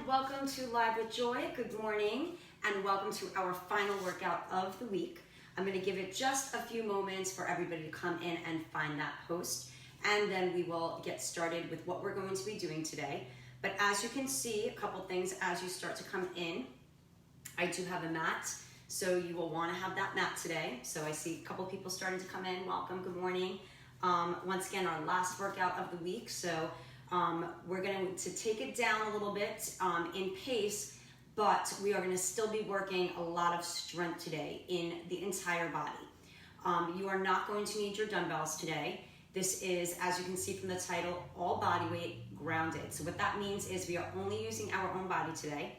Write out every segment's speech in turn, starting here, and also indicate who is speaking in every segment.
Speaker 1: and welcome to Live with Joy. Good morning and welcome to our final workout of the week. I'm going to give it just a few moments for everybody to come in and find that post, and then we will get started with what we're going to be doing today. But as you can see, a couple things as you start to come in. I do have a mat, so you will want to have that mat today. So I see a couple people starting to come in. Welcome, good morning. Once again, our last workout of the week, so we're going to take it down a little bit in pace, but we are going to still be working a lot of strength today in the entire body. You are not going to need your dumbbells today. This is, as you can see from the title, all body weight grounded. So what that means is we are only using our own body today,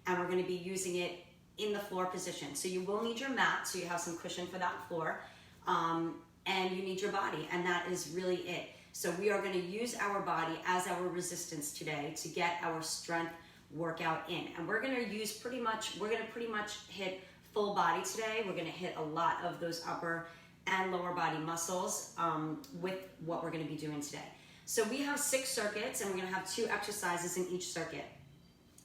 Speaker 1: and we're going to be using it in the floor position. So you will need your mat, so you have some cushion for that floor, and you need your body, and that is really it. So we are going to use our body as our resistance today to get our strength workout in. And we're going to pretty much hit full body today. We're going to hit a lot of those upper and lower body muscles with what we're going to be doing today. So we have 6 circuits, and we're going to have 2 exercises in each circuit.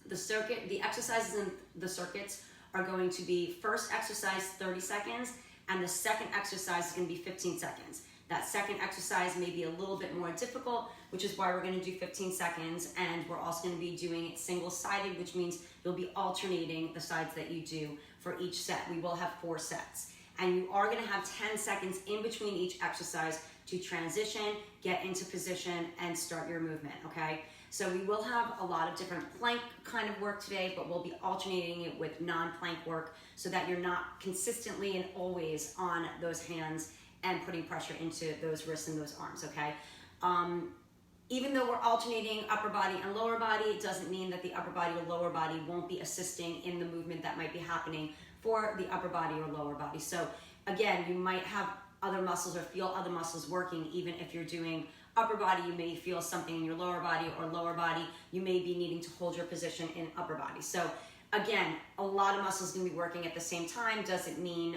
Speaker 1: The exercises in the circuits are going to be first exercise 30 seconds, and the second exercise is going to be 15 seconds. That second exercise may be a little bit more difficult, which is why we're going to do 15 seconds, and we're also going to be doing it single-sided, which means you'll be alternating the sides that you do for each set. We will have 4 sets, and you are going to have 10 seconds in between each exercise to transition, get into position, and start your movement, okay? So we will have a lot of different plank kind of work today, but we'll be alternating it with non-plank work so that you're not consistently and always on those hands and putting pressure into those wrists and those arms, okay? Even though we're alternating upper body and lower body, it doesn't mean that the upper body or lower body won't be assisting in the movement that might be happening for the upper body or lower body. So again, you might have other muscles or feel other muscles working. Even if you're doing upper body, you may feel something in your lower body, or lower body, you may be needing to hold your position in upper body. So again, a lot of muscles can be working at the same time. Doesn't mean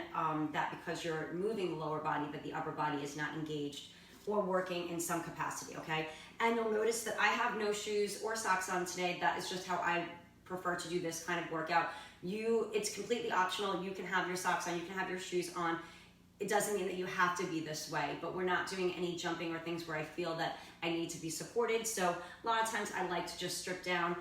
Speaker 1: that because you're moving the lower body that the upper body is not engaged or working in some capacity, okay? And you'll notice that I have no shoes or socks on today. That is just how I prefer to do this kind of workout. It's completely optional. You can have your socks on, you can have your shoes on. It doesn't mean that you have to be this way, but we're not doing any jumping or things where I feel that I need to be supported. So a lot of times I like to just strip down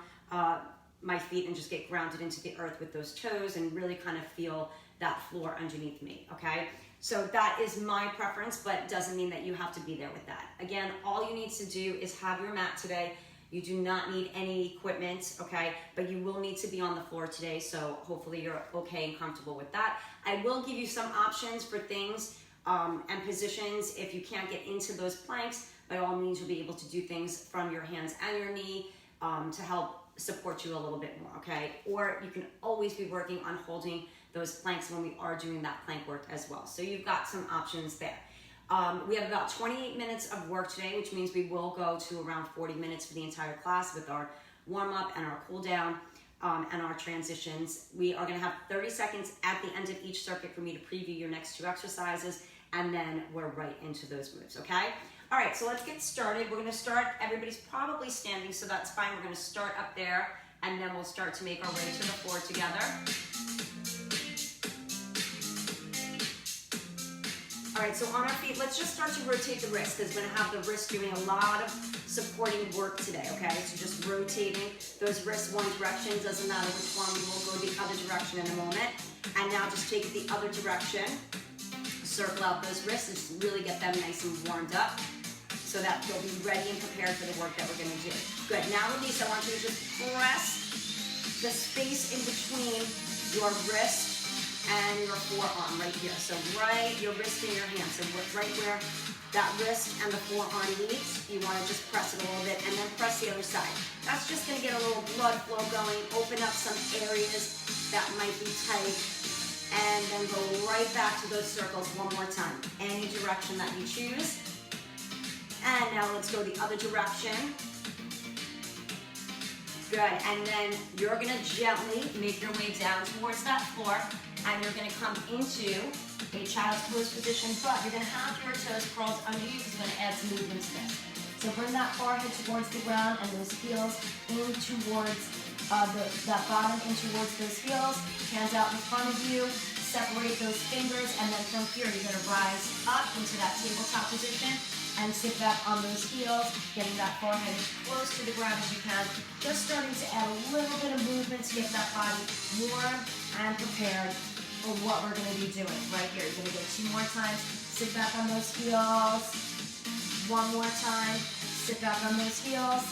Speaker 1: my feet and just get grounded into the earth with those toes and really kind of feel that floor underneath me, okay? So that is my preference, but doesn't mean that you have to be there with that. Again, all you need to do is have your mat today. You do not need any equipment, okay? But you will need to be on the floor today, so hopefully you're okay and comfortable with that. I will give you some options for things and positions. If you can't get into those planks, by all means, you'll be able to do things from your hands and your knee to help support you a little bit more, okay? Or you can always be working on holding those planks when we are doing that plank work as well. So you've got some options there. We have about 28 minutes of work today, which means we will go to around 40 minutes for the entire class with our warm-up and our cool-down and our transitions. We are gonna have 30 seconds at the end of each circuit for me to preview your next 2 exercises, and then we're right into those moves, okay? All right, so let's get started. We're gonna start, everybody's probably standing, so that's fine. We're gonna start up there, and then we'll start to make our way to the floor together. All right, so on our feet, let's just start to rotate the wrist, because we're gonna have the wrist doing a lot of supporting work today, okay? So just rotating those wrists one direction, doesn't matter which one, we will go the other direction in a moment. And now just take it the other direction, circle out those wrists, and just really get them nice and warmed up so that they'll be ready and prepared for the work that we're gonna do. Good, now release, I want you to just press the space in between your wrist and your forearm right here. So right, your wrist and your hand. So right where that wrist and the forearm meets, you wanna just press it a little bit and then press the other side. That's just gonna get a little blood flow going, open up some areas that might be tight, and then go right back to those circles one more time. Any direction that you choose. And now let's go the other direction. Good, and then you're gonna gently make your way down towards that floor, and you're gonna come into a child's pose position, but you're gonna have your toes curled under you because we're gonna add some movement to this.
Speaker 2: So bring that forehead towards the ground and those heels in towards that bottom in towards those heels. Hands out in front of you. Separate those fingers, and then from here you're going to rise up into that tabletop position and sit back on those heels, getting that forehead as close to the ground as you can. Just starting to add a little bit of movement to get that body warm and prepared for what we're going to be doing right here. You're going to go 2 more times. Sit back on those heels. 1 more time. Sit back on those heels.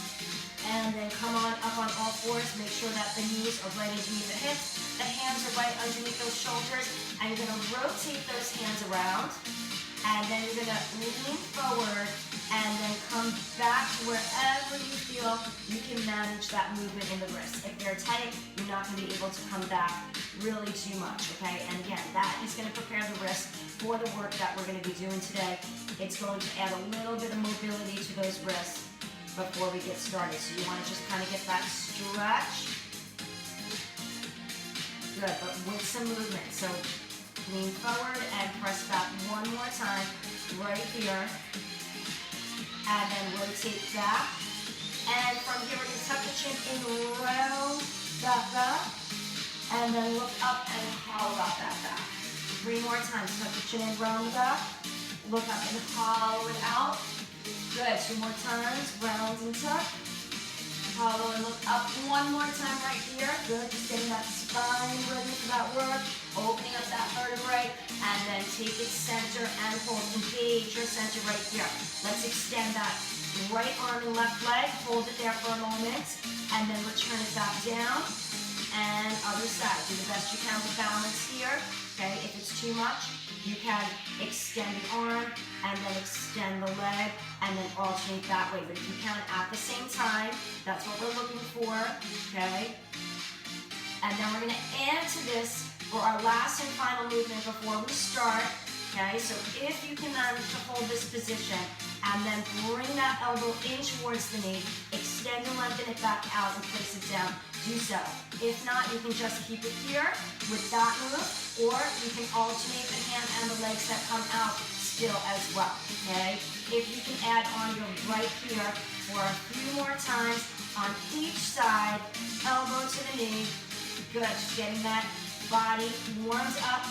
Speaker 2: And then come on up on all fours. Make sure that the knees are right underneath the hips. The hands are right underneath those shoulders. And you're going to rotate those hands around. And then you're going to lean forward and then come back to wherever you feel you can manage that movement in the wrists. If they're tight, you're not going to be able to come back really too much, okay? And again, that is going to prepare the wrist for the work that we're going to be doing today. It's going to add a little bit of mobility to those wrists before we get started. So you want to just kind of get that stretch. Good, but with some movement. So lean forward and press back 1 more time right here. And then rotate back. And from here, we're going to tuck the chin in, round that back. And then look up and hollow out that back. 3 more times. Tuck the chin in, round the back. Look up and hollow it out. Good, 2 more times, round and tuck. Hollow and look up 1 more time right here. Good, just getting that spine ready for that work. Opening up that vertebrae, and then take it center and hold. Engage your center right here. Let's extend that right arm and left leg. Hold it there for a moment, and then return it back down. And other side, do the best you can with balance here. Okay, if it's too much, you can extend the arm and then extend the leg and then alternate that way. But if you can at the same time, that's what we're looking for, okay? And then we're gonna add to this for our last and final movement before we start, okay? So if you can manage to hold this position and then bring that elbow in towards the knee, extend and lengthen it back out and place it down, do so. If not, you can just keep it here with that move, or you can alternate the hand and the legs that come out still as well, okay? If you can add on your right here for a few more times on each side, elbow to the knee, good, just getting that body warmed up,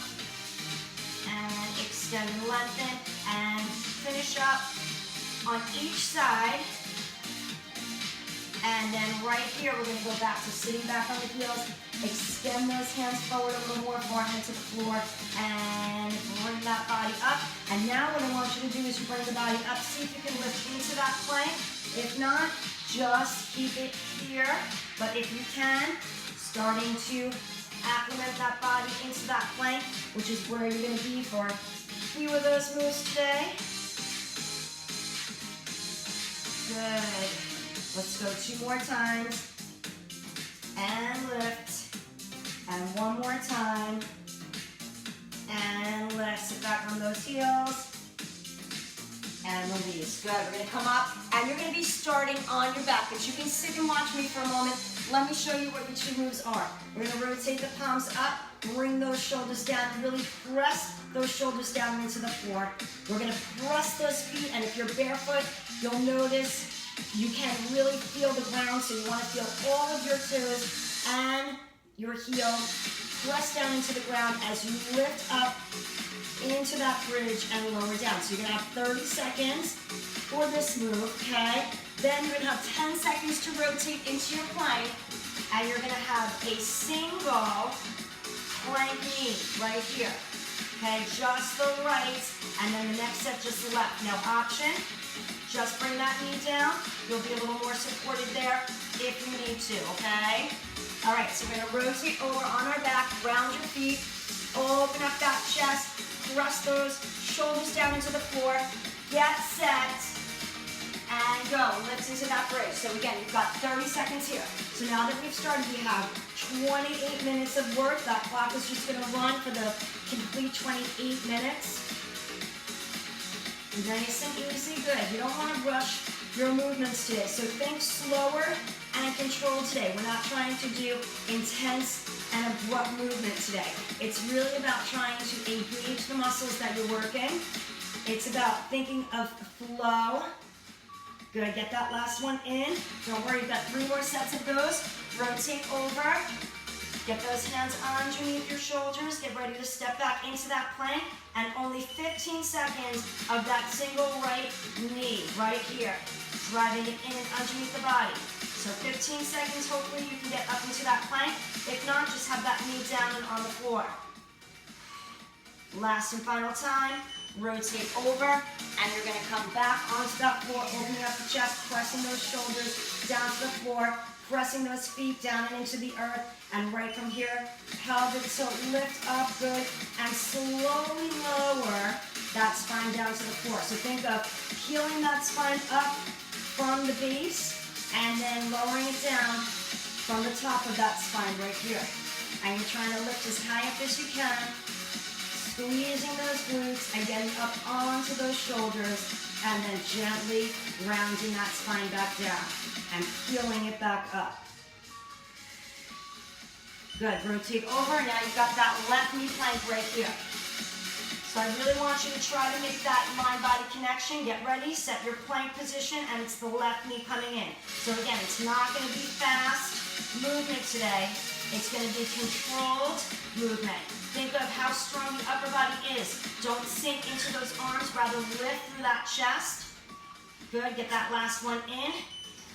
Speaker 2: and extend and lengthen, and finish up on each side. And then right here, we're gonna go back to sitting back on the heels, extend those hands forward a little more, forehead to the floor, and bring that body up. And now what I want you to do is you bring the body up, see if you can lift into that plank. If not, just keep it here. But if you can, starting to acclimate that body into that plank, which is where you're gonna be for a few of those moves today. Good. Let's go 2 more times, and lift, and 1 more time, and lift. Sit back on those heels, and release. Good, we're gonna come up, and you're gonna be starting on your back, but you can sit and watch me for a moment. Let me show you what the 2 moves are. We're gonna rotate the palms up, bring those shoulders down, really press those shoulders down into the floor. We're gonna press those feet, and if you're barefoot, you'll notice you can really feel the ground, so you want to feel all of your toes and your heel press down into the ground as you lift up into that bridge and lower down. So you're going to have 30 seconds for this move, okay? Then you're going to have 10 seconds to rotate into your plank, and you're going to have a single plank knee right here, okay? Just the right, and then the next set just the left. Now option. Just bring that knee down. You'll be a little more supported there if you need to, okay? All right, so we're gonna rotate over on our back, round your feet, open up that chest, thrust those shoulders down into the floor, get set, and go. Lift into that bridge. So again, you've got 30 seconds here. So now that we've started, we have 28 minutes of work. That clock is just gonna run for the complete 28 minutes. Nice and easy, good. You don't want to rush your movements today, so think slower and controlled today. We're not trying to do intense and abrupt movement today. It's really about trying to engage the muscles that you're working. It's about thinking of flow Good, get that last one in. Don't worry, you've got 3 more sets of those. Rotate over. Get those hands underneath your shoulders. Get ready to step back into that plank. And only 15 seconds of that single right knee right here. Driving it in and underneath the body. So 15 seconds, hopefully you can get up into that plank. If not, just have that knee down and on the floor. Last and final time. Rotate over, and you're going to come back onto that floor, opening up the chest, pressing those shoulders down to the floor, pressing those feet down and into the earth, and right from here, pelvic tilt, lift up, good, and slowly lower that spine down to the floor. So think of peeling that spine up from the base, and then lowering it down from the top of that spine right here. And you're trying to lift as high up as you can, squeezing those glutes and getting up onto those shoulders, and then gently rounding that spine back down and peeling it back up. Good, rotate over. Now you've got that left knee plank right here. So I really want you to try to make that mind-body connection. Get ready, set your plank position, and it's the left knee coming in. So again, it's not going to be fast movement today. It's going to be controlled movement. Think of how strong the upper body is. Don't sink into those arms, rather lift through that chest. Good, get that last one in.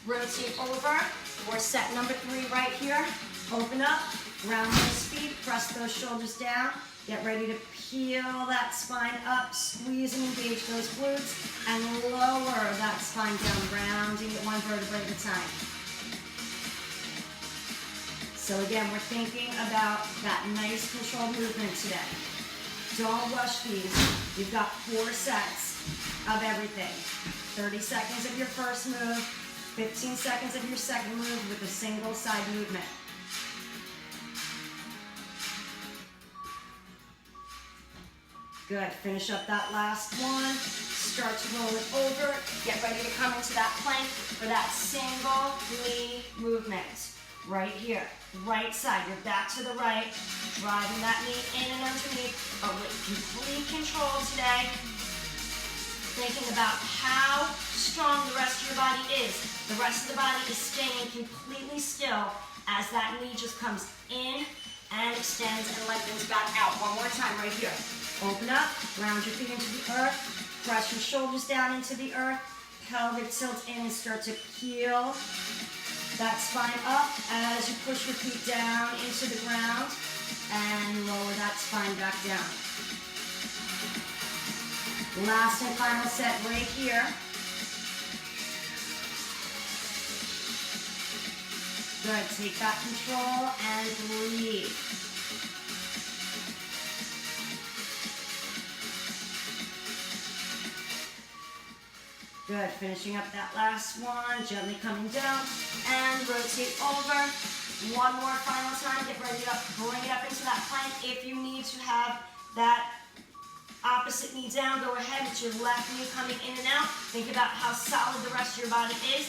Speaker 2: Rotate over for set number 3 right here. Open up, round those feet, press those shoulders down. Get ready to peel that spine up, squeeze and engage those glutes, and lower that spine down, rounding it one vertebrae at a time. So again, we're thinking about that nice controlled movement today. Don't rush these. You've got 4 sets of everything. 30 seconds of your first move, 15 seconds of your second move with a single side movement. Good, finish up that last one. Start to roll it over. Get ready to come into that plank for that single knee movement. Right here, right side, your back to the right, driving that knee in and underneath, but with complete control today. Thinking about how strong the rest of your body is. The rest of the body is staying completely still as that knee just comes in and extends and lengthens back out. One more time right here. Open up, round your feet into the earth, press your shoulders down into the earth, pelvic tilt in and start to peel that spine up as you push your feet down into the ground and lower that spine back down. Last and final set right here. Good, take that control and breathe. Good, finishing up that last one, gently coming down, and rotate over. One more final time, get ready to bring it up into that plank. If you need to have that opposite knee down, go ahead, it's your left knee coming in and out. Think about how solid the rest of your body is.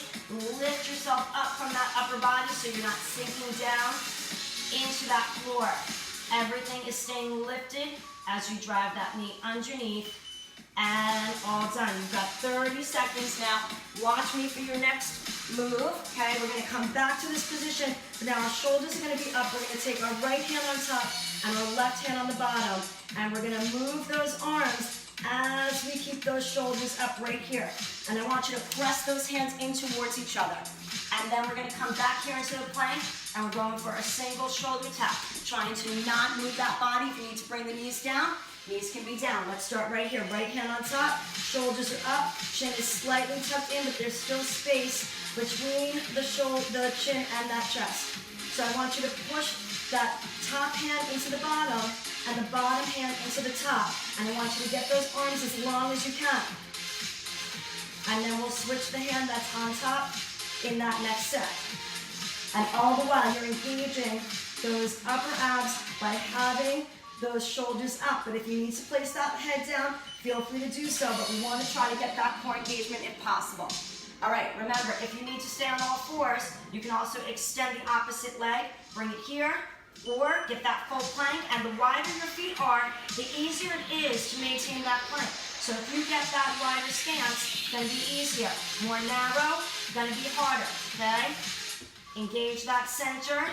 Speaker 2: Lift yourself up from that upper body so you're not sinking down into that floor. Everything is staying lifted as you drive that knee underneath. And all done. You've got 30 seconds now. Watch me for your next move. Okay, we're going to come back to this position, but now our shoulders are going to be up. We're going to take our right hand on top and our left hand on the bottom, and we're going to move those arms as we keep those shoulders up right here. And I want you to press those hands in towards each other. And then we're going to come back here into the plank, and we're going for a single shoulder tap, trying to not move that body. If you need to bring the knees down, knees can be down. Let's start right here. Right hand on top, shoulders are up, chin is slightly tucked in, but there's still space between the chin and that chest. So I want you to push that top hand into the bottom and the bottom hand into the top. And I want you to get those arms as long as you can. And then we'll switch the hand that's on top in that next set. And all the while you're engaging those upper abs by having those shoulders up. But if you need to place that head down, feel free to do so, but we want to try to get that core engagement if possible. All right, remember, if you need to stay on all fours, you can also extend the opposite leg, bring it here, or get that full plank, and the wider your feet are, the easier it is to maintain that plank. So if you get that wider stance, it's going to be easier. More narrow, going to be harder, okay? Engage that center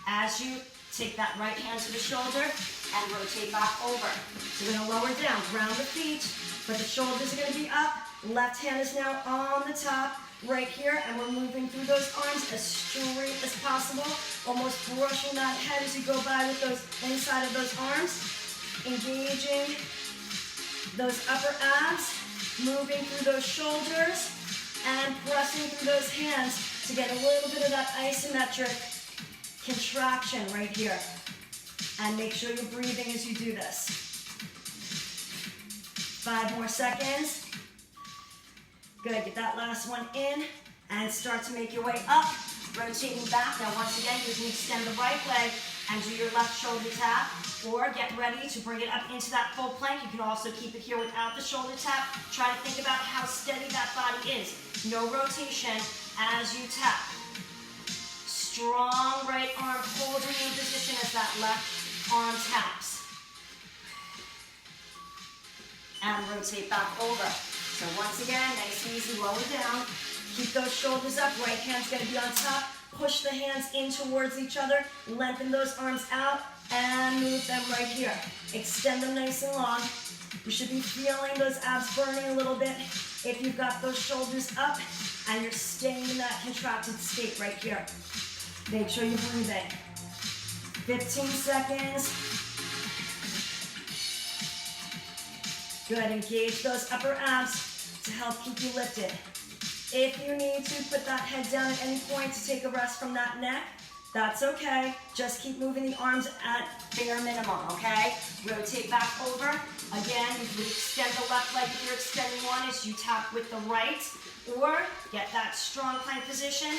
Speaker 2: as you take that right hand to the shoulder and rotate back over. So you're going to lower down, ground the feet, but the shoulders are going to be up. Left hand is now on the top right here, and we're moving through those arms as straight as possible, almost brushing that head as you go by with those inside of those arms, engaging those upper abs, moving through those shoulders, and pressing through those hands to get a little bit of that isometric contraction right here. And make sure you're breathing as you do this. 5 more seconds. Good, get that last one in and start to make your way up, rotating back. Now once again, you can extend the right leg and do your left shoulder tap, or get ready to bring it up into that full plank. You can also keep it here without the shoulder tap. Try to think about how steady that body is. No rotation as you tap. Strong right arm holding in position as that left arm taps. And rotate back over. So once again, nice and easy, lower down. Keep those shoulders up, right hand's gonna be on top. Push the hands in towards each other. Lengthen those arms out and move them right here. Extend them nice and long. You should be feeling those abs burning a little bit if you've got those shoulders up and you're staying in that contracted state right here. Make sure you're breathing. 15 seconds. Good, engage those upper abs to help keep you lifted. If you need to put that head down at any point to take a rest from that neck, that's okay. Just keep moving the arms at bare minimum, okay? Rotate back over. Again, you would extend the left leg if you're extending one as you tap with the right, or get that strong plank position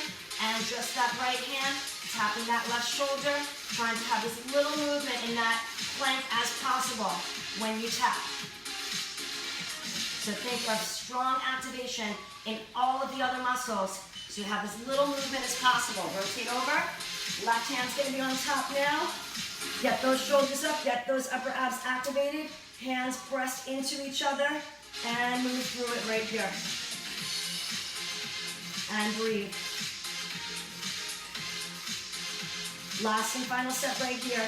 Speaker 2: and just that right hand, tapping that left shoulder, trying to have as little movement in that plank as possible when you tap. So think of strong activation in all of the other muscles, so you have as little movement as possible. Rotate over. Left hand's gonna be on top now. Get those shoulders up, get those upper abs activated. Hands pressed into each other, and move through it right here. And breathe. Last and final set right here.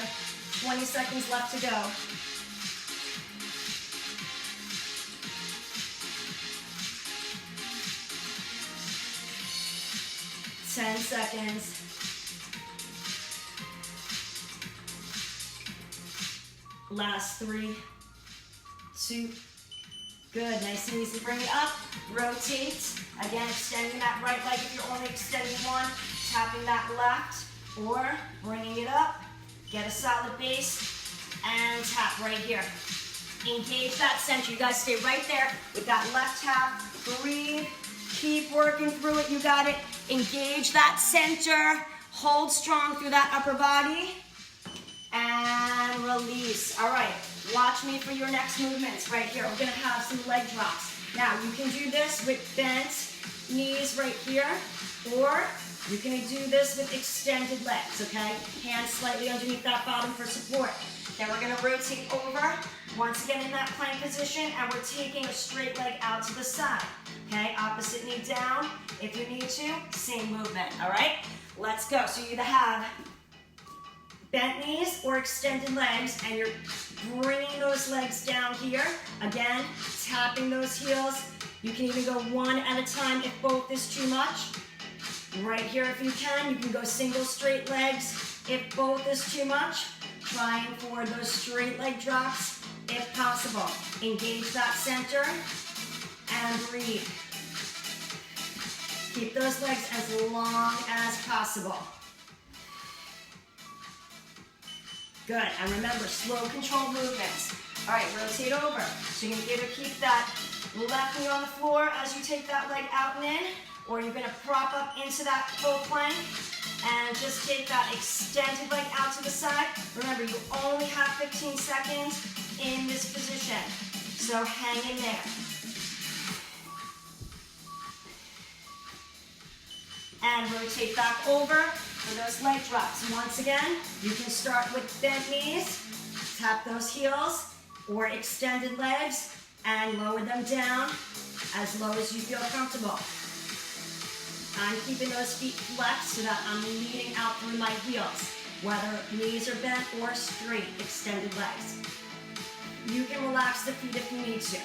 Speaker 2: 20 seconds left to go. 10 seconds. Last 3, 2, good, nice and easy. Bring it up, rotate. Again, extending that right leg if you're only extending one, tapping that left, or bringing it up. Get a solid base, and tap right here. Engage that center. You guys stay right there with that left tap. Breathe, keep working through it, you got it. Engage that center, hold strong through that upper body, and release. All right, watch me for your next movements right here. We're gonna have some leg drops. Now, you can do this with bent knees right here, or you can do this with extended legs, okay? Hands slightly underneath that bottom for support. Then we're gonna rotate over, once again in that plank position, and we're taking a straight leg out to the side, okay? Opposite knee down. If you need to, same movement, all right? Let's go. So you either have bent knees or extended legs, and you're bringing those legs down here. Again, tapping those heels. You can even go one at a time if both is too much. Right here, if you can go single straight legs if both is too much. Trying for those straight leg drops if possible. Engage that center and breathe. Keep those legs as long as possible. Good, and remember, slow, controlled movements. All right, rotate over. So you can either keep that left knee on the floor as you take that leg out and in, or you're gonna prop up into that full plank and just take that extended leg out to the side. Remember, you only have 15 seconds in this position, so hang in there. And rotate back over for those leg drops. Once again, you can start with bent knees, tap those heels, or extended legs and lower them down as low as you feel comfortable. I'm keeping those feet flexed so that I'm leaning out through my heels, whether knees are bent or straight, extended legs. You can relax the feet if you need to.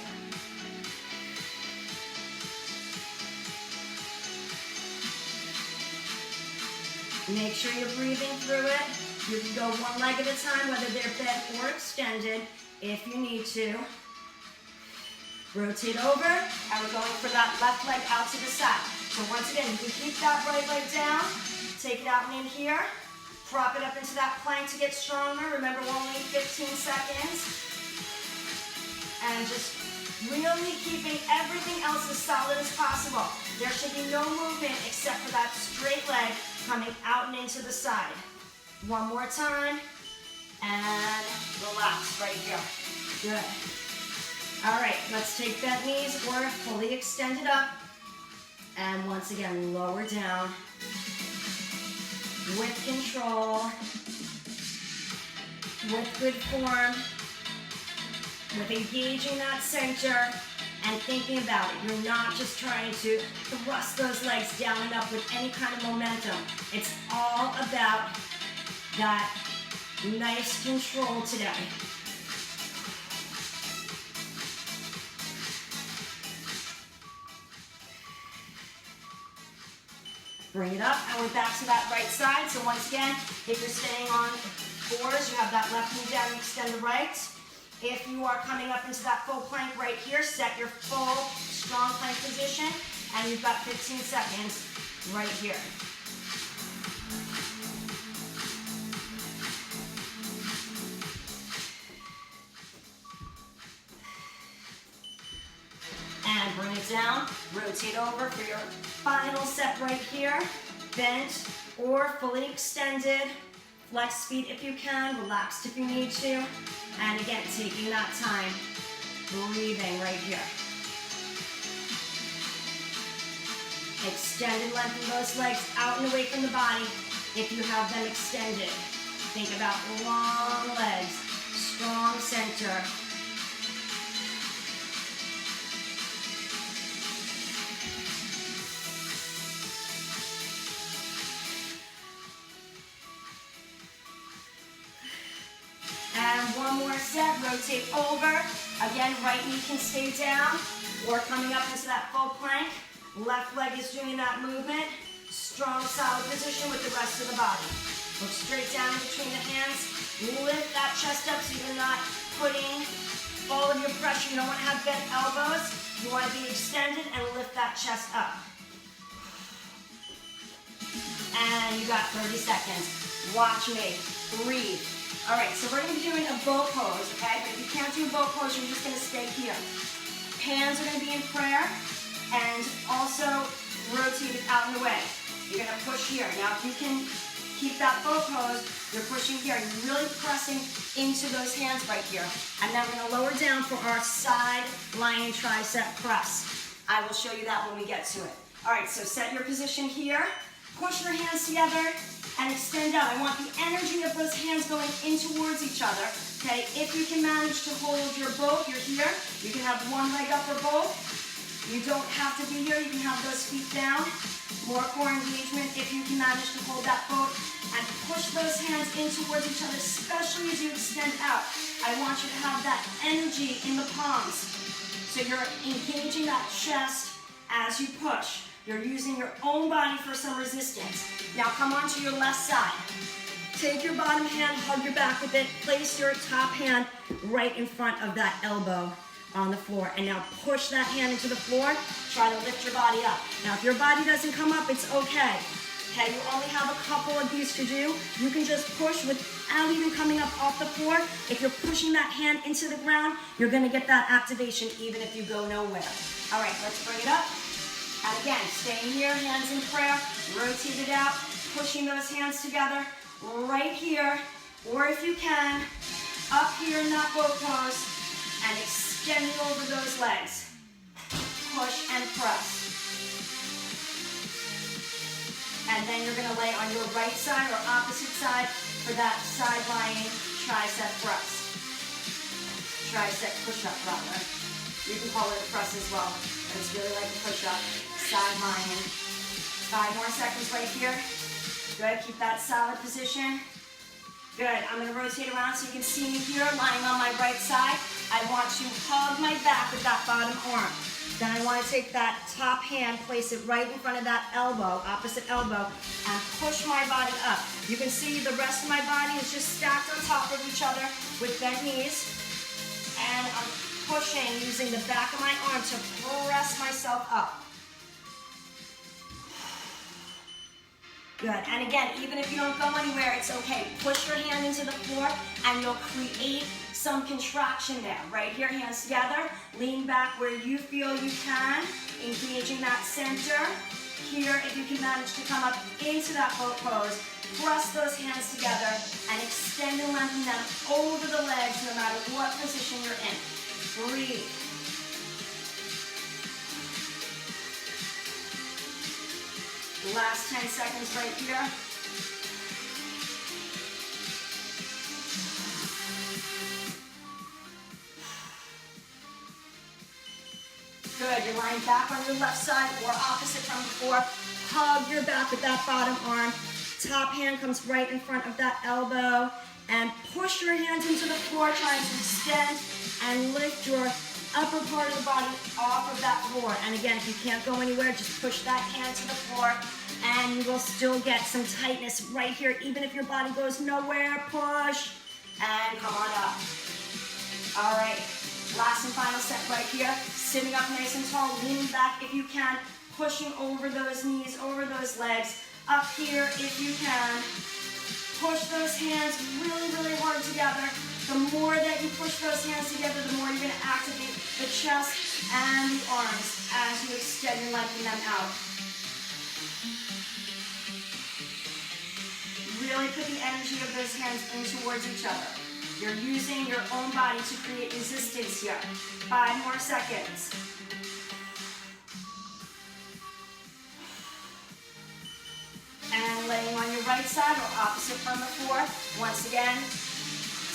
Speaker 2: Make sure you're breathing through it. You can go one leg at a time, whether they're bent or extended, if you need to. Rotate over, and we're going for that left leg out to the side. So once again, you can keep that right leg down, take it out and in here, prop it up into that plank to get stronger. Remember, we're only 15 seconds. And just really keeping everything else as solid as possible. There should be no movement except for that straight leg coming out and into the side. One more time, and relax right here. Good. All right, let's take bent knees or fully extend it up. And once again, lower down with control, with good form, with engaging that center and thinking about it. You're not just trying to thrust those legs down and up with any kind of momentum. It's all about that nice control today. Bring it up, and we're back to that right side. So once again, if you're staying on fours, you have that left knee down, you extend the right. If you are coming up into that full plank right here, set your full strong plank position, and you've got 15 seconds right here. And bring it down, rotate over for your final set right here. Bent or fully extended. Flex feet if you can, relaxed if you need to. And again, taking that time, breathing right here. Extend and lengthen those legs out and away from the body if you have them extended. Think about long legs, strong center. And one more set, rotate over. Again, right knee can stay down or coming up into that full plank. Left leg is doing that movement. Strong, solid position with the rest of the body. Look straight down in between the hands. Lift that chest up so you're not putting all of your pressure. You don't want to have bent elbows. You want to be extended and lift that chest up. And you got 30 seconds. Watch me. Breathe. All right, so we're going to be doing a bow pose, okay? But if you can't do a bow pose, you're just going to stay here. Hands are going to be in prayer, and also rotate it out and away. You're going to push here. Now, if you can keep that bow pose, you're pushing here. You're really pressing into those hands right here. And then we're going to lower down for our side lying tricep press. I will show you that when we get to it. All right, so set your position here. Push your hands together and extend out. I want the energy of those hands going in towards each other. Okay, if you can manage to hold your both, you're here. You can have one leg up or both. You don't have to be here. You can have those feet down. More core engagement if you can manage to hold that both and push those hands in towards each other, especially as you extend out. I want you to have that energy in the palms. So you're engaging that chest as you push. You're using your own body for some resistance. Now come on to your left side. Take your bottom hand, hug your back with it. Place your top hand right in front of that elbow on the floor. And now push that hand into the floor. Try to lift your body up. Now if your body doesn't come up, it's okay. Okay, you only have a couple of these to do. You can just push without even coming up off the floor. If you're pushing that hand into the ground, you're gonna get that activation even if you go nowhere. All right, let's bring it up. And again, staying here, hands in prayer, rotate it out, pushing those hands together, right here, or if you can, up here in that bow pose, and extending over those legs. Push and press. And then you're gonna lay on your right side or opposite side for that side lying tricep press. Tricep push-up rather.
Speaker 1: You can call it a press as well, but it's really like a push-up. Side lying. 5 more seconds right here. Good, keep that solid position. Good, I'm gonna rotate around so you can see me here, lying on my right side. I want to hug my back with that bottom arm. Then I want to take that top hand, place it right in front of that elbow, opposite elbow, and push my body up. You can see the rest of my body is just stacked on top of each other with bent knees. And I'm pushing using the back of my arm to press myself up. Good, and again, even if you don't go anywhere, it's okay. Push your hand into the floor and you'll create some contraction there. Right here, hands together, lean back where you feel you can, engaging that center. Here, if you can manage to come up into that boat pose, press those hands together and extend and lengthen them over the legs no matter what position you're in. Breathe. Last 10 seconds right here. Good, you're lying back on your left side or opposite from before. Hug your back with that bottom arm. Top hand comes right in front of that elbow. And push your hands into the floor, trying to extend and lift your upper part of the body off of that floor. And again, if you can't go anywhere, just push that hand to the floor and you will still get some tightness right here. Even if your body goes nowhere, push and come on up. All right, last and final set right here. Sitting up nice and tall, leaning back if you can, pushing over those knees, over those legs. Up here if you can. Push those hands really, really hard together. The more that you push those hands together, the more you're going to activate the chest and the arms as you extend and lengthen them out. Really put the energy of those hands in towards each other. You're using your own body to create resistance here. 5 more seconds. And laying on your right side or opposite from before. Once again,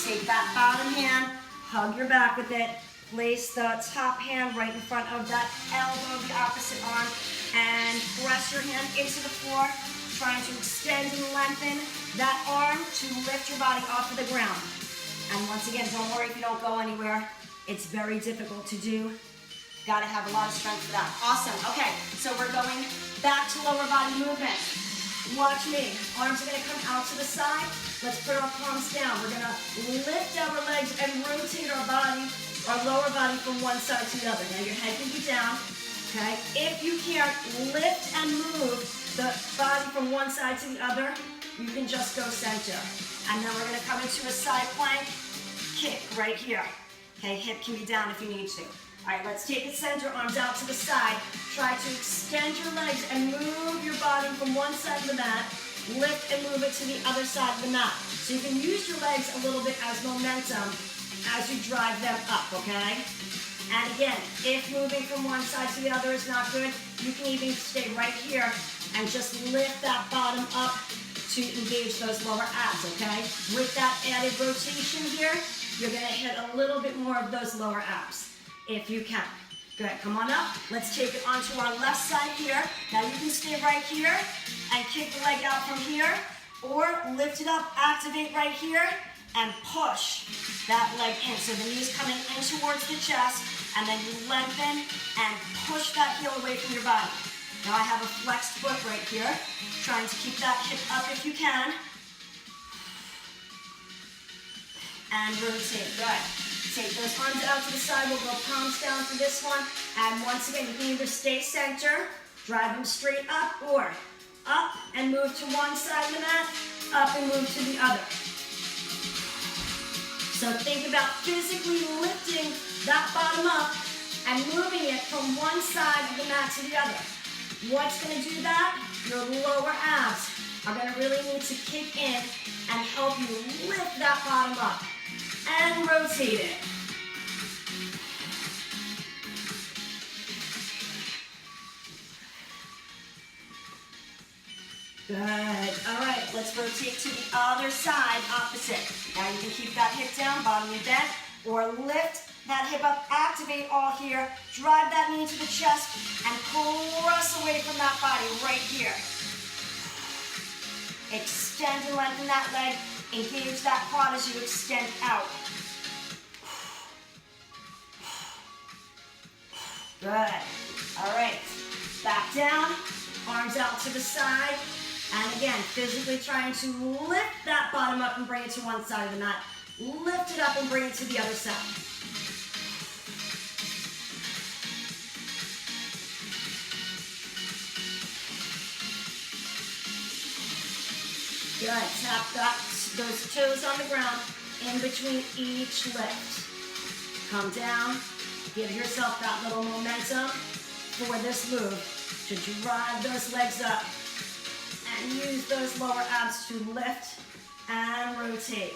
Speaker 1: take that bottom hand, hug your back with it, place the top hand right in front of that elbow, the opposite arm, and press your hand into the floor, trying to extend and lengthen that arm to lift your body off of the ground. And once again, don't worry if you don't go anywhere. It's very difficult to do. Gotta have a lot of strength for that. Awesome. Okay, so we're going back to lower body movement. Watch me. Arms are gonna come out to the side. Let's put our palms down. We're gonna lift our legs and rotate our body, our lower body from one side to the other. Now your head can be down, okay? If you can't lift and move the body from one side to the other, you can just go center. And then we're gonna come into a side plank, kick right here. Okay, hip can be down if you need to. All right, let's take it center, arms out to the side. Try to extend your legs and move your body from one side of the mat. Lift and move it to the other side of the mat. So you can use your legs a little bit as momentum as you drive them up, okay? And again, if moving from one side to the other is not good, you can even stay right here and just lift that bottom up to engage those lower abs, okay? With that added rotation here, you're gonna hit a little bit more of those lower abs, if you can. Good, come on up. Let's take it onto our left side here. Now you can stay right here and kick the leg out from here, or lift it up, activate right here, and push that leg in. So the knees coming in towards the chest, and then you lengthen and push that heel away from your body. Now I have a flexed foot right here, trying to keep that hip up if you can. And rotate, good. Take those arms out to the side, we'll go palms down for this one. And once again, you can either stay center, drive them straight up, or up and move to one side of the mat, up and move to the other. So think about physically lifting that bottom up and moving it from one side of the mat to the other. What's gonna do that? Your lower abs are gonna really need to kick in and help you lift that bottom up. And rotate it. Good. All right, let's rotate to the other side, opposite. Now you can keep that hip down, bottom knee bent, or lift
Speaker 2: that hip up, activate all here, drive that knee to the chest, and press away from that body right here. Extend and lengthen that leg, engage that quad as you extend out. Good. All right, back down, arms out to the side, and again, physically trying to lift that bottom up and bring it to one side of the mat. Lift it up and bring it to the other side. Good, tap those toes on the ground in between each lift. Come down, give yourself that little momentum for this move to drive those legs up and use those lower abs to lift and rotate.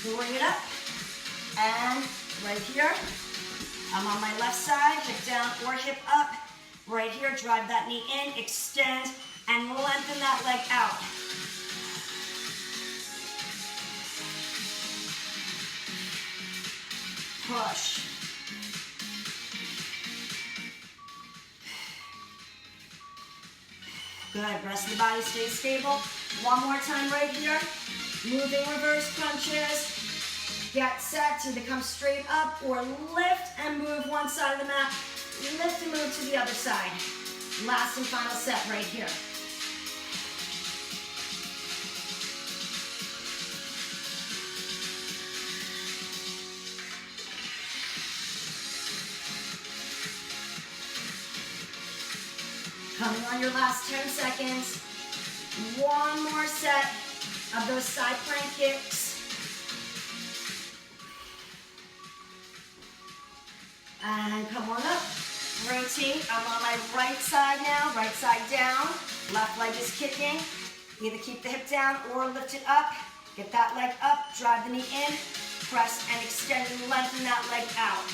Speaker 2: Bring it up, and right here, I'm on my left side, hip down or hip up. Right here, drive that knee in, extend, and lengthen that leg out. Push. Good, rest of the body stays stable. One more time right here. Moving reverse crunches. Get set to either come straight up or lift and move one side of the mat. Lift and move to the other side. Last and final set right here. Coming on your last 10 seconds. One more set of those side plank kicks. And come on up. Rotate. I'm on my right side now. Right side down. Left leg is kicking. Either keep the hip down or lift it up. Get that leg up. Drive the knee in. Press and extend and lengthen that leg out.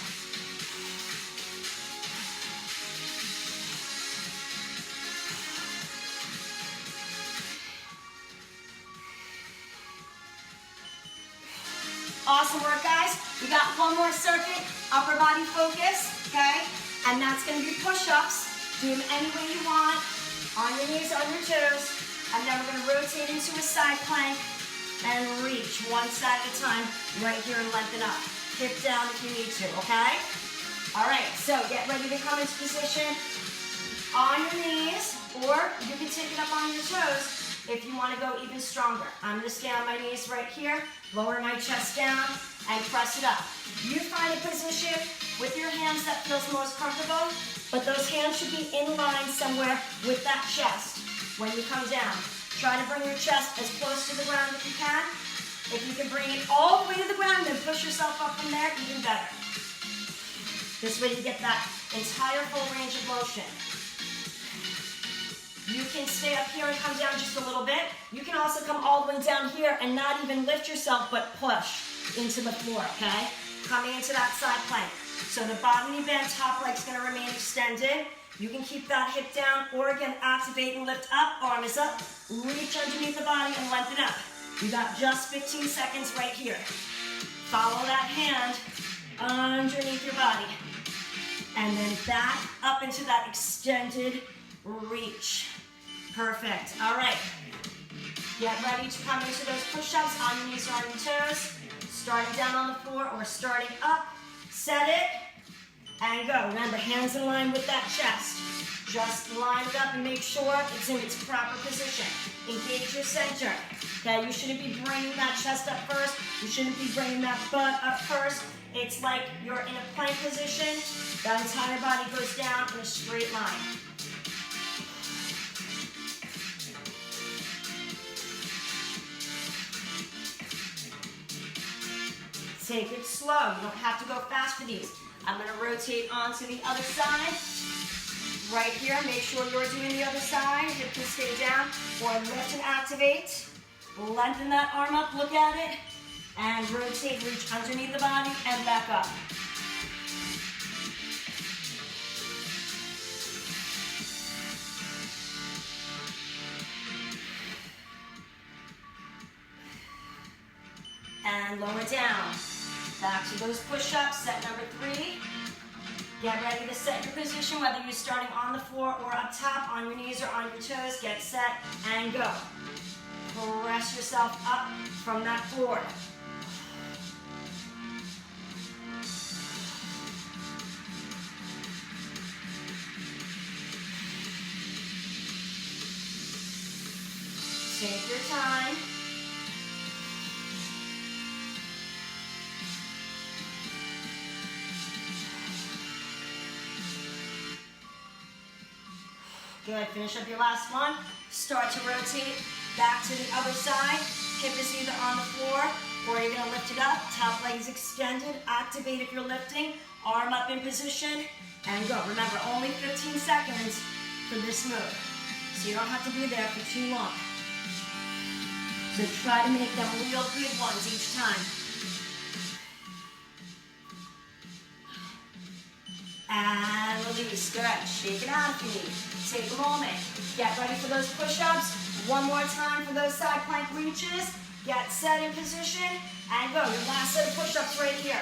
Speaker 2: Awesome work, guys. We got one more circuit, upper body focus, okay? And that's gonna be push-ups. Do them any way you want, on your knees, on your toes. And then we're gonna rotate into a side plank and reach one side at a time, right here and lengthen up. Hip down if you need to, okay? All right, so get ready to come into position on your knees, or you can take it up on your toes if you want to go even stronger. I'm going to stay on my knees right here, lower my chest down, and press it up. You find a position with your hands that feels most comfortable, but those hands should be in line somewhere with that chest. When you come down, try to bring your chest as close to the ground as you can. If you can bring it all the way to the ground, then push yourself up from there, even better. This way you get that entire full range of motion. You can stay up here and come down just a little bit. You can also come all the way down here and not even lift yourself, but push into the floor, okay? Coming into that side plank. So the bottom knee bend, top leg's gonna remain extended. You can keep that hip down, or again, activate and lift up, arm is up, reach underneath the body and lengthen up. You got just 15 seconds right here. Follow that hand underneath your body. And then back up into that extended reach. Perfect. All right. Get ready to come into those push-ups on your knees or on your toes. Starting down on the floor or starting up. Set it and go. Remember, hands in line with that chest. Just line it up and make sure it's in its proper position. Engage your center. Okay, you shouldn't be bringing that chest up first. You shouldn't be bringing that butt up first. It's like you're in a plank position. The entire body goes down in a straight line. Take it slow. You don't have to go fast for these. I'm going to rotate onto the other side. Right here, make sure you're doing the other side. Hip can stay down. Or lift and activate. Lengthen that arm up, look at it. And rotate, reach underneath the body and back up. And lower down. Back to those push-ups. Set number 3. Get ready to set your position, whether you're starting on the floor or up top, on your knees or on your toes. Get set and go. Press yourself up from that floor. Take your time. Good, finish up your last one. Start to rotate back to the other side. Hip is either on the floor or you're gonna lift it up. Top leg is extended. Activate if you're lifting. Arm up in position and go. Remember, only 15 seconds for this move. So you don't have to be there for too long. So try to make them real good ones each time. And release. Good. Shake it out if you need. Take a moment. Get ready for those push-ups. One more time for those side plank reaches. Get set in position and go. Your last set of push-ups right here.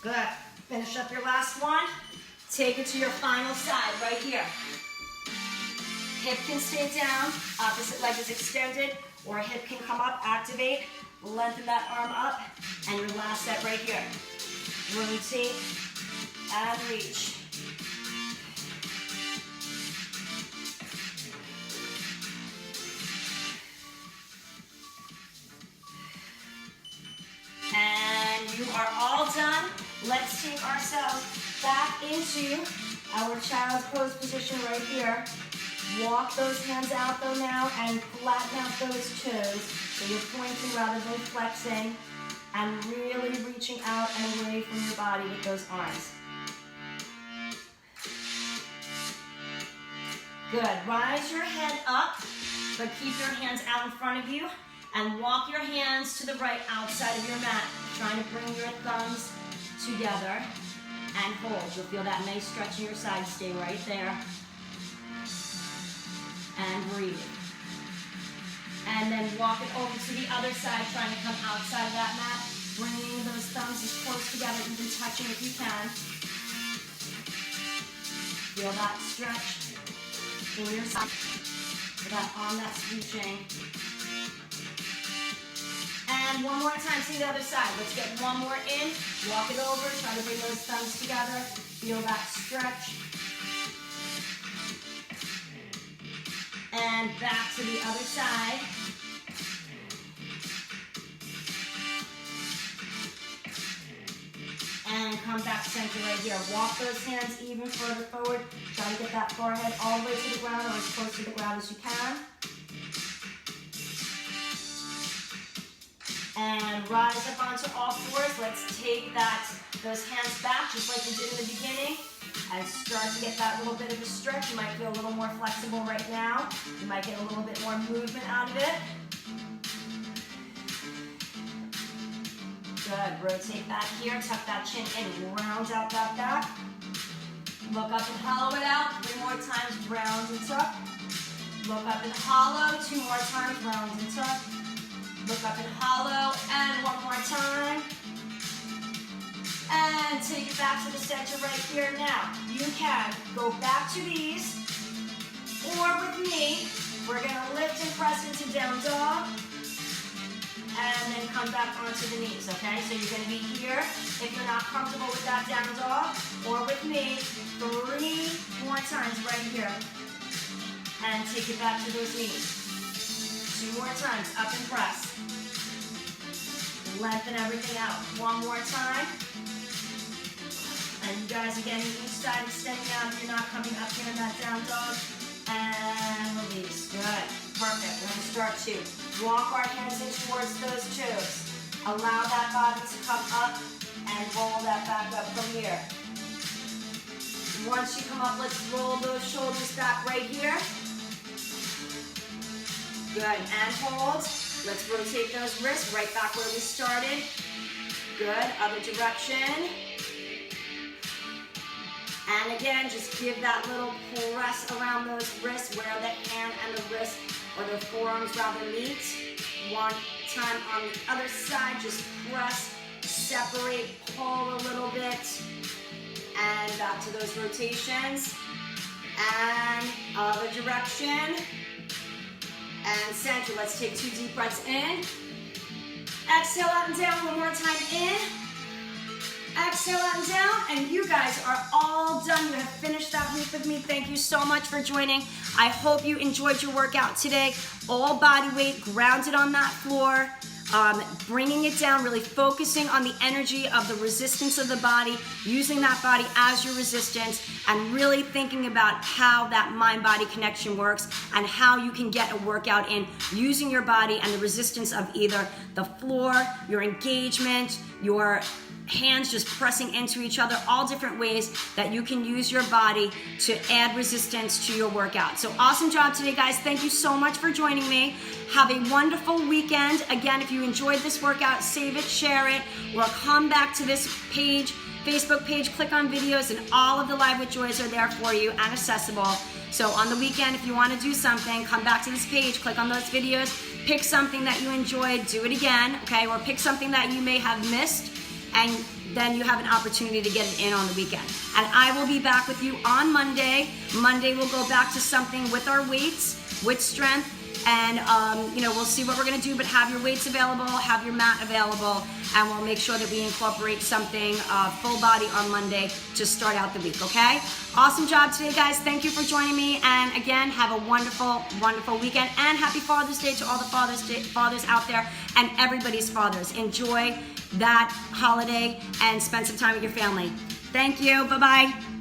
Speaker 2: Good. Finish up your last one. Take it to your final side right here. Hip can stay down, opposite leg is extended, or hip can come up, activate, lengthen that arm up, and your last set right here. Rotate and reach. And you are all done. Let's take ourselves back into our child's pose position right here. Walk those hands out though now and flatten out those toes. So you're pointing rather than flexing and really reaching out and away from your body with those arms. Good. Rise your head up, but keep your hands out in front of you and walk your hands to the right outside of your mat. Trying to bring your thumbs together and hold. You'll feel that nice stretch in your side. Stay right there. And breathe. And then walk it over to the other side, trying to come outside of that mat. Bringing those thumbs as close together, even touching if you can. Feel that stretch in your side. That arm that's reaching. And one more time to the other side. Let's get one more in. Walk it over. Try to bring those thumbs together. Feel that stretch. And back to the other side. And come back center right here. Walk those hands even further forward. Try to get that forehead all the way to the ground or as close to the ground as you can. And rise up onto all fours. Let's take those hands back just like we did in the beginning and start to get that little bit of a stretch. You might feel a little more flexible right now. You might get a little bit more movement out of it. Good. Rotate back here. Tuck that chin in. Round out that back. Look up and hollow it out. 3 more times. Round and tuck. Look up and hollow. 2 more times. Round and tuck. Look up and hollow, and one more time. And take it back to the center right here now. You can go back to these, or with me, we're gonna lift and press into down dog, and then come back onto the knees, okay? So you're gonna be here if you're not comfortable with that down dog, or with me, 3 more times right here. And take it back to those knees. 2 more times, up and press. Lengthen everything out. 1 more time. And you guys, again, each side extending out if you're not coming up here in that down dog. And release. Good. Perfect. We're going to start to walk our hands in towards those toes. Allow that body to come up and roll that back up from here.
Speaker 1: Once you come up, let's roll those shoulders back right here. Good, and hold. Let's rotate those wrists right back where we started. Good, other direction. And again, just give that little press around those wrists where the hand and the wrist, or the forearms rather, meet. One time on the other side, just press, separate, pull a little bit. And back to those rotations. And other direction. And center. Let's take 2 deep breaths in. Exhale out and down. One more time in. Exhale out and down. And you guys are all done. You have finished that week with me. Thank you so much for joining. I hope you enjoyed your workout today. All body weight, grounded on that floor. Bringing it down, really focusing on the energy of the resistance of the body, using that body as your resistance, and really thinking about how that mind-body connection works and how you can get a workout in using your body and the resistance of either the floor, your engagement, your hands just pressing into each other, all different ways that you can use your body to add resistance to your workout. So awesome job today, guys. Thank you so much for joining me. Have a wonderful weekend. Again, if you enjoyed this workout, save it, share it, or come back to this page, Facebook page, click on videos, and all of the Live with Joys are there for you and accessible. So on the weekend, if you want to do something, come back to this page, click on those videos, pick something that you enjoyed, do it again, okay? Or pick something that you may have missed, and then you have an opportunity to get it in on the weekend. And I will be back with you on Monday. Monday we'll go back to something with our weights, with strength, and we'll see what we're gonna do, but have your weights available, have your mat available, and we'll make sure that we incorporate something full body on Monday to start out the week, okay? Awesome job today, guys. Thank you for joining me, and again, have a wonderful, wonderful weekend, and happy Father's Day to all the fathers out there, and everybody's fathers. Enjoy that holiday and spend some time with your family. Thank you. Bye-bye.